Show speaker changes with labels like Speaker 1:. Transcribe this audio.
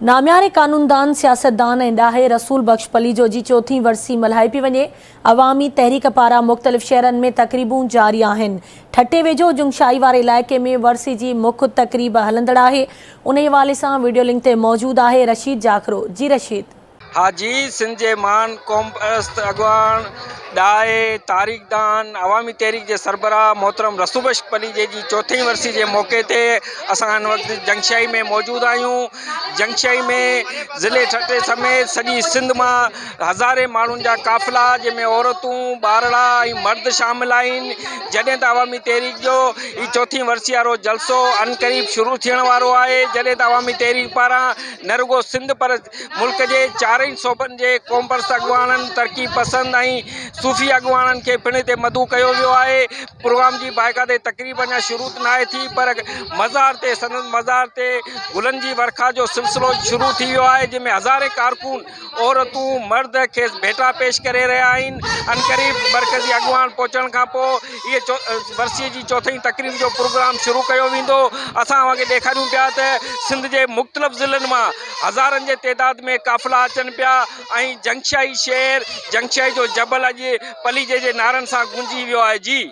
Speaker 1: नाम्यारे कानूनदान सियासतदान ऐं ॾाहे रसूल बख्श पलीजो जी चौथीं वरसी मल्हाई पई वञे। अवामी तहरीक पारां मुख़्तलिफ़ शहरनि में तक़रीबूं जारी आहिनि। ठटे वेझो जुंगशाई वारे इलाइक़े में वरसी जी मुख्य तक़रीब हलंदड़ आहे। उन हवाले सां वीडियो लिंक ते मौजूदु आहे रशीद जाखरो। जी रशीद।
Speaker 2: हाजी सिंध जे मान क़ौम परस्त अॻवान ॾाहे तारीख़दान अवामी तहरीक जे सरबराह मोहतरम रसूल बख्श पलीजे जी चौथीं वरसी के मौके ते असां हिन वक़्तु जंगशाई में मौजूद आहियूं। जंगशाई में ज़िले ठटे समेत सॼी सिंध मां हज़ारे माण्हुनि जा काफ़िला जंहिंमें औरतूं ॿारड़ा ऐं मर्द शामिल आहिनि। जॾहिं त अवामी तहरीक जो ही चौथीं वरसी वारो जलसो अनक़रीब शुरू थियण वारो आहे। जॾहिं त अवामी तहरीक पारां न रुगो सिंध पर मुल्क जे चारई सूबनि जे क़ौम परस्त अॻवाननि तरक़ी पसंद ऐं सूफ़ी अॻवाननि खे पिण ते मदऊ कयो वियो आहे। प्रोग्राम जी बाक़ाइदे तक़रीब अञा शुरू नाहे थी, पर मज़ार ते संदन मज़ार ते गुलनि जी वर्खा जो सिलसिलो शुरू थी वियो आहे, जंहिंमें हज़ारे कारकुन औरतूं मर्द खे भेटा पेश करे रहिया आहिनि। अनक़रीब मरकज़ी अॻवान पहुचण खां पोइ इहे वरसीअ जी चौथीं तक़रीब जो प्रोग्राम शुरू कयो वेंदो। असां तव्हांखे ॾेखारियूं पिया त सिंध जे मुख़्तलिफ़ ज़िलनि मां हज़ारनि जे तइदाद में काफ़िला अचनि पिया ऐं जंगशाई शहर जंगशाई जो जबल अॼु पलीजे जे नारनि सां गूंजी वियो आहे। जी।